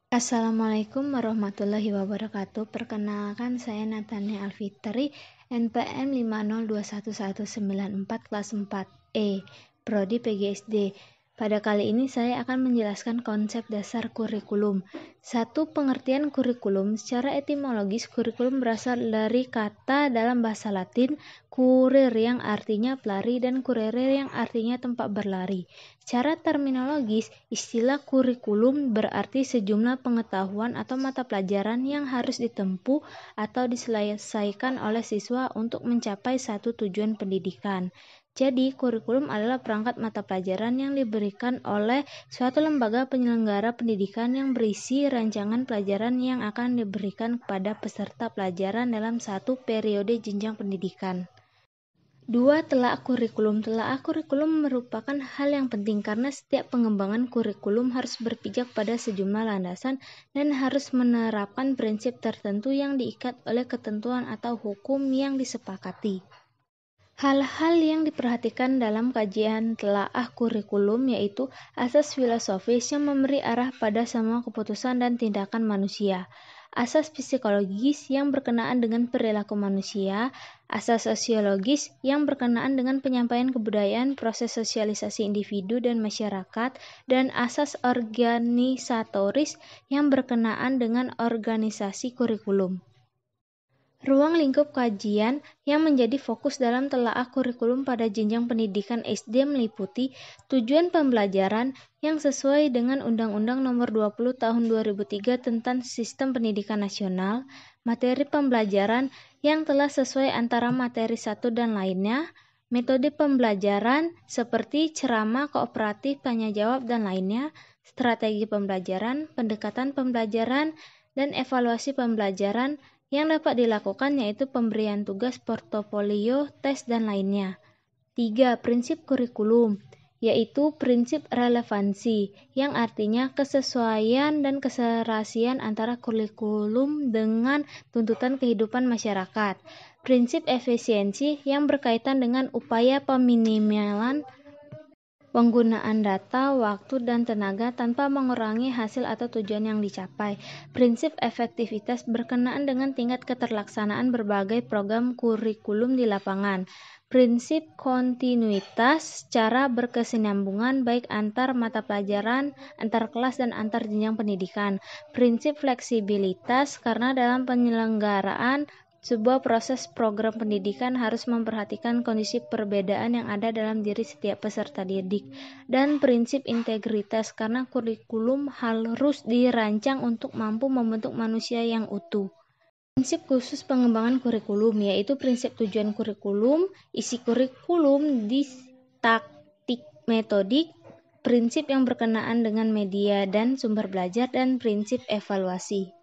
Assalamualaikum warahmatullahi wabarakatuh. Perkenalkan, saya Natania Alfitri, NPM 5021194 kelas 4E, Prodi PGSD. Pada kali ini saya akan menjelaskan konsep dasar kurikulum. Satu, pengertian kurikulum. Secara etimologis, kurikulum berasal dari kata dalam bahasa Latin kurir yang artinya pelari dan kurere yang artinya tempat berlari. Secara terminologis, istilah kurikulum berarti sejumlah pengetahuan atau mata pelajaran yang harus ditempuh atau diselesaikan oleh siswa untuk mencapai satu tujuan pendidikan. Jadi, kurikulum adalah perangkat mata pelajaran yang diberikan oleh suatu lembaga penyelenggara pendidikan yang berisi rancangan pelajaran yang akan diberikan kepada peserta pelajaran dalam satu periode jenjang pendidikan. 2. Telaah kurikulum. Telaah kurikulum merupakan hal yang penting karena setiap pengembangan kurikulum harus berpijak pada sejumlah landasan dan harus menerapkan prinsip tertentu yang diikat oleh ketentuan atau hukum yang disepakati. Hal-hal yang diperhatikan dalam kajian telaah kurikulum yaitu asas filosofis yang memberi arah pada semua keputusan dan tindakan manusia, asas psikologis yang berkenaan dengan perilaku manusia, asas sosiologis yang berkenaan dengan penyampaian kebudayaan, proses sosialisasi individu dan masyarakat, dan asas organisatoris yang berkenaan dengan organisasi kurikulum. Ruang lingkup kajian yang menjadi fokus dalam telaah kurikulum pada jenjang pendidikan SD meliputi tujuan pembelajaran yang sesuai dengan Undang-Undang Nomor 20 Tahun 2003 tentang Sistem Pendidikan Nasional, materi pembelajaran yang telah sesuai antara materi satu dan lainnya, metode pembelajaran seperti ceramah, kooperatif, tanya jawab, dan lainnya, strategi pembelajaran, pendekatan pembelajaran, dan evaluasi pembelajaran yang dapat dilakukan yaitu pemberian tugas, portofolio, tes, dan lainnya. 3. Prinsip kurikulum, yaitu prinsip relevansi, yang artinya kesesuaian dan keserasian antara kurikulum dengan tuntutan kehidupan masyarakat. Prinsip efisiensi yang berkaitan dengan upaya peminimalan penggunaan data, waktu, dan tenaga tanpa mengurangi hasil atau tujuan yang dicapai. Prinsip efektivitas berkenaan dengan tingkat keterlaksanaan berbagai program kurikulum di lapangan. Prinsip kontinuitas secara berkesinambungan baik antar mata pelajaran, antar kelas, dan antar jenjang pendidikan. Prinsip fleksibilitas karena dalam penyelenggaraan sebuah proses program pendidikan harus memperhatikan kondisi perbedaan yang ada dalam diri setiap peserta didik, dan prinsip integritas karena kurikulum harus dirancang untuk mampu membentuk manusia yang utuh. Prinsip khusus pengembangan kurikulum yaitu prinsip tujuan kurikulum, isi kurikulum, didaktik metodik, prinsip yang berkenaan dengan media dan sumber belajar, dan prinsip evaluasi.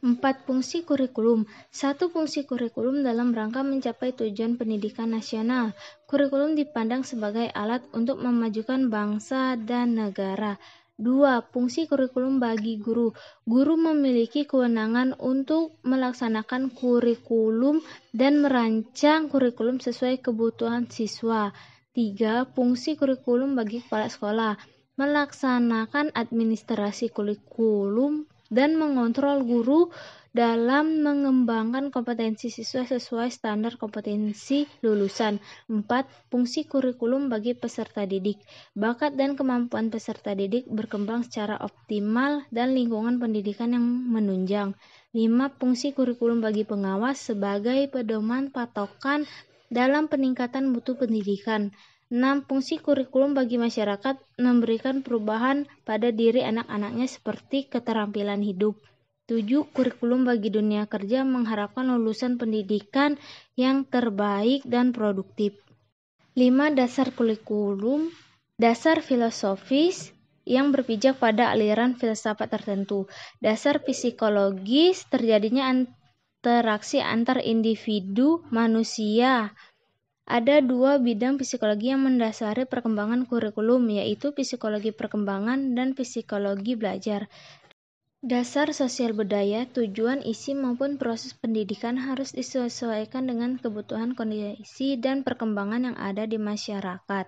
4. Fungsi kurikulum. 1. Fungsi kurikulum dalam rangka mencapai tujuan pendidikan nasional. Kurikulum dipandang sebagai alat untuk memajukan bangsa dan negara. 2. Fungsi kurikulum bagi guru. Guru memiliki kewenangan untuk melaksanakan kurikulum dan merancang kurikulum sesuai kebutuhan siswa. 3. Fungsi kurikulum bagi kepala sekolah. Melaksanakan administrasi kurikulum dan mengontrol guru dalam mengembangkan kompetensi siswa sesuai standar kompetensi lulusan. 4. Fungsi kurikulum bagi peserta didik. Bakat dan kemampuan peserta didik berkembang secara optimal dan lingkungan pendidikan yang menunjang. 5. Fungsi kurikulum bagi pengawas sebagai pedoman patokan dalam peningkatan mutu pendidikan. 6. Fungsi kurikulum bagi masyarakat memberikan perubahan pada diri anak-anaknya seperti keterampilan hidup. 7. Kurikulum bagi dunia kerja mengharapkan lulusan pendidikan yang terbaik dan produktif. 5. Dasar kurikulum. Dasar filosofis yang berpijak pada aliran filsafat tertentu. Dasar psikologis terjadinya interaksi antar individu manusia. Ada 2 bidang psikologi yang mendasari perkembangan kurikulum, yaitu psikologi perkembangan dan psikologi belajar. Dasar sosial budaya, tujuan, isi maupun proses pendidikan harus disesuaikan dengan kebutuhan kondisi dan perkembangan yang ada di masyarakat.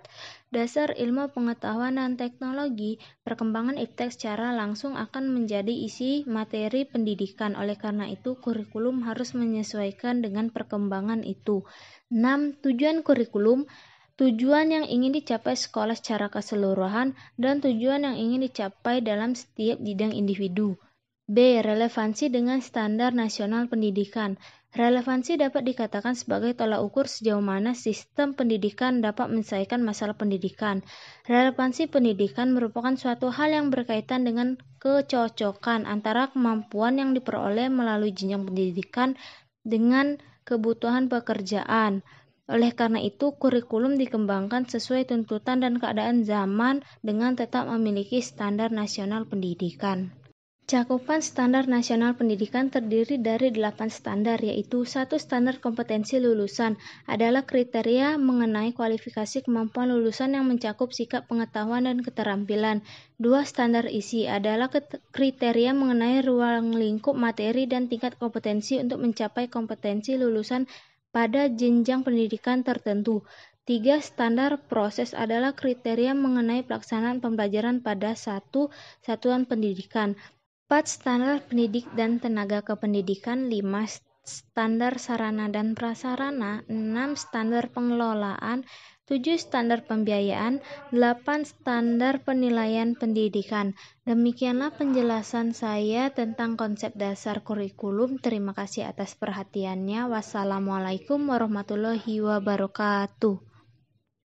Dasar ilmu pengetahuan dan teknologi, perkembangan iptek secara langsung akan menjadi isi materi pendidikan. Oleh karena itu, kurikulum harus menyesuaikan dengan perkembangan itu. 6. Tujuan kurikulum. Tujuan yang ingin dicapai sekolah secara keseluruhan dan tujuan yang ingin dicapai dalam setiap bidang individu. B. Relevansi dengan standar nasional pendidikan. Relevansi dapat dikatakan sebagai tolak ukur sejauh mana sistem pendidikan dapat menyelesaikan masalah pendidikan. Relevansi pendidikan merupakan suatu hal yang berkaitan dengan kecocokan antara kemampuan yang diperoleh melalui jenjang pendidikan dengan kebutuhan pekerjaan. Oleh karena itu, kurikulum dikembangkan sesuai tuntutan dan keadaan zaman dengan tetap memiliki standar nasional pendidikan. Cakupan standar nasional pendidikan terdiri dari 8 standar, yaitu 1. Standar kompetensi lulusan adalah kriteria mengenai kualifikasi kemampuan lulusan yang mencakup sikap pengetahuan dan keterampilan. 2. Standar isi adalah kriteria mengenai ruang lingkup materi dan tingkat kompetensi untuk mencapai kompetensi lulusan pada jenjang pendidikan tertentu. 3. Standar proses adalah kriteria mengenai pelaksanaan pembelajaran pada satu satuan pendidikan. 4. Standar pendidik dan tenaga kependidikan. 5. Standar sarana dan prasarana. 6. Standar pengelolaan. 7. Standar pembiayaan. 8. Standar penilaian pendidikan. Demikianlah penjelasan saya tentang konsep dasar kurikulum. Terima kasih atas perhatiannya. Wassalamualaikum warahmatullahi wabarakatuh.